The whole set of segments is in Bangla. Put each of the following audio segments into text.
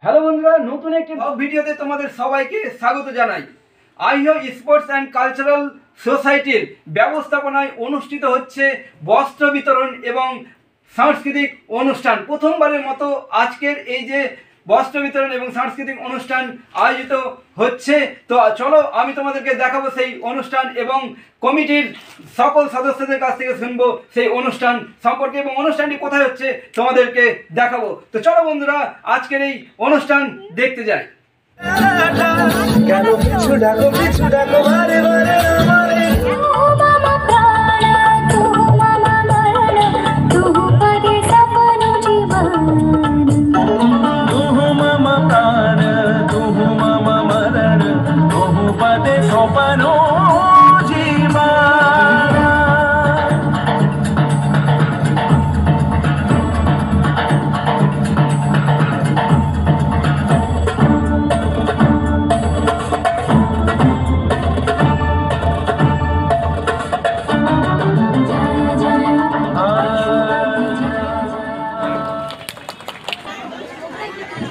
হ্যালো বন্ধুরা, নতুন একটি ভিডিওতে তোমাদের সবাইকে স্বাগত জানাই। আইহো স্পোর্টস অ্যান্ড কালচারাল সোসাইটির ব্যবস্থাপনায় অনুষ্ঠিত হচ্ছে বস্ত্র বিতরণ এবং সাংস্কৃতিক অনুষ্ঠান। প্রথমবারের মতো আজকের এই যে বস্ত্র বিতরণ এবং সাংস্কৃতিক অনুষ্ঠান আয়োজিত হচ্ছে, তো চলো আমি তোমাদেরকে দেখাবো সেই অনুষ্ঠান এবং কমিটির সকল সদস্যদের কাছ থেকে শুনবো সেই অনুষ্ঠান সম্পর্কে এবং অনুষ্ঠানটি কোথায় হচ্ছে তোমাদেরকে দেখাবো। তো চলো বন্ধুরা, আজকের এই অনুষ্ঠান দেখতে যাই।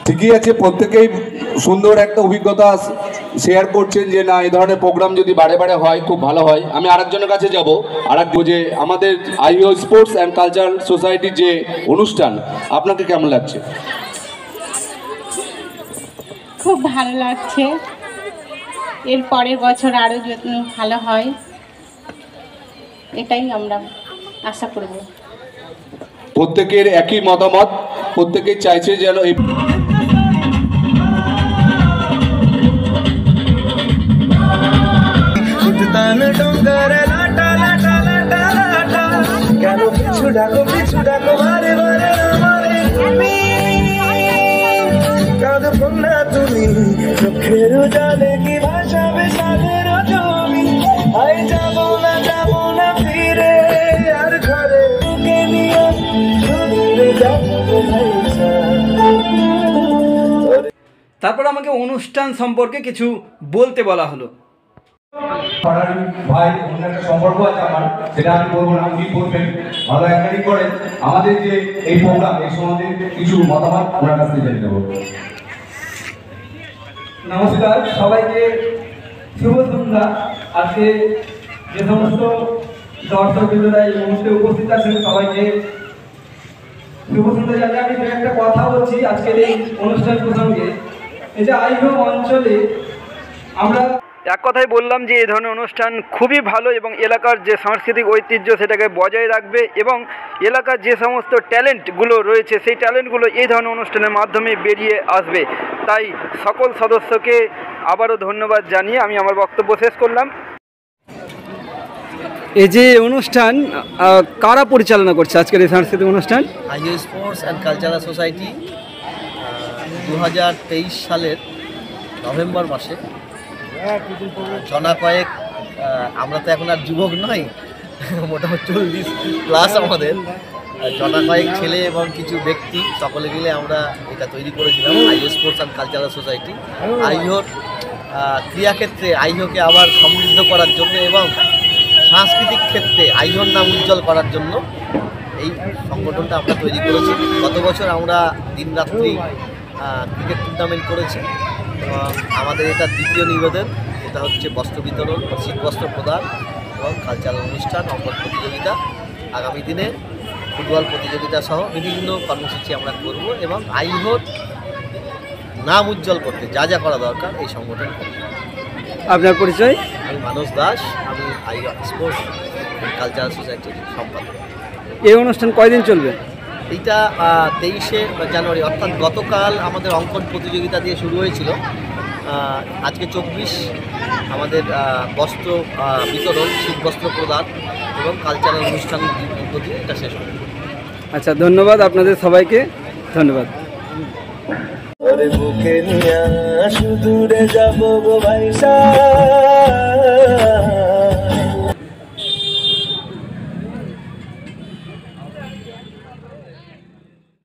ঠিকই আছে, প্রত্যেকেই সুন্দর একটা অভিজ্ঞতা শেয়ার করছেন যে না, এই ধরনের প্রোগ্রাম যদি বারে বারে হয় খুব ভালো হয়। আমি আরেকজনের কাছে যাব, যে আমাদের আইও স্পোর্টস অ্যান্ড কালচারাল সোসাইটির যে অনুষ্ঠান, আপনাকে কেমন লাগছে? খুব ভালো লাগছে। এর পরের বছর আরও যত্ন ভালো হয়, এটাই আমরা আশা করব। প্রত্যেকের একই মতামত, প্রত্যেকেই চাইছে যেন এই তারপর আমাকে অনুষ্ঠান সম্পর্কে কিছু বলতে বলা হলো। ভাই অন্য একটা সম্পর্ক আছে আমার, সেটা আমি বলবো না, উনি বলবেন। ভালো একটাই করেন আমাদের যে এই প্রোগ্রাম, এই সম্বন্ধে কিছু মতামত ওনার কাছ থেকে জেনে নেব। নমস্কার সবাইকে, শুভ সন্ধ্যা। আজকে যে সমস্ত দর্শক বৃন্দরা এই মুহূর্তে উপস্থিত আছেন সবাইকে শুভ সন্ধ্যা জানিয়ে আমি দু একটা কথা বলছি আজকের এই অনুষ্ঠান প্রসঙ্গে। এই যে আইহো অঞ্চলে আমরা এক কথায় বললাম যে এই ধরনের অনুষ্ঠান খুবই ভালো এবং এলাকার যে সাংস্কৃতিক ঐতিহ্য সেটাকে বজায় রাখবে এবং এলাকার যে সমস্ত ট্যালেন্টগুলো রয়েছে সেই ট্যালেন্টগুলো এই ধরনের অনুষ্ঠানের মাধ্যমে বেরিয়ে আসবে। তাই সকল সদস্যকে আবারও ধন্যবাদ জানিয়ে আমি আমার বক্তব্য শেষ করলাম। এই যে অনুষ্ঠান কারা পরিচালনা করছে আজকের এই সাংস্কৃতিক অনুষ্ঠান? আইও স্পোর্টস অ্যান্ড কালচারাল সোসাইটি 2023 সালের নভেম্বর মাসে জনা কয়েক, আমরা তো এখন আর যুবক নই, মোটামুটি 40+ আমাদের জনা কয়েক ছেলে এবং কিছু ব্যক্তি সকলে মিলে আমরা এটা তৈরি করেছিলাম আইও স্পোর্টস অ্যান্ড কালচারাল সোসাইটি। আইওর ক্রীড়াক্ষেত্রে আইওকে আবার সমৃদ্ধ করার জন্য এবং সাংস্কৃতিক ক্ষেত্রে আইওর নাম উজ্জ্বল করার জন্য এই সংগঠনটা আমরা তৈরি করেছি। গত বছর আমরা দিনরাত্রি ক্রিকেট টুর্নামেন্ট করেছি এবং আমাদের এটা দ্বিতীয় নিবেদন, এটা হচ্ছে বস্ত্র বিতরণ, শীতবস্ত্র প্রদান এবং কালচারাল অনুষ্ঠান, অঙ্কন প্রতিযোগিতা। আগামী দিনে ফুটবল প্রতিযোগিতা সহ বিভিন্ন কর্মসূচি আমরা করব এবং আইওর নাম উজ্জ্বল করতে যা যা করা দরকার এই সংগঠন করবে। আপনার পরিচয়? আমি মানস দাস, আমি আইও স্পোর্টস কালচারাল সোসাইটির সম্পাদক। এই অনুষ্ঠান কয়দিন চলবে? এইটা 23শে জানুয়ারি, অর্থাৎ গতকাল আমাদের অঙ্কন প্রতিযোগিতা দিয়ে শুরু হয়েছিল। আজকে 24 আমাদের বস্ত্র বিতরণ, শীতবস্ত্র প্রদান এবং কালচারাল অনুষ্ঠান দিয়ে এটা শেষ হবে। আচ্ছা, ধন্যবাদ আপনাদের সবাইকে, ধন্যবাদ। বুকে নিয়ে সুদূরে যাবো ভাইসা।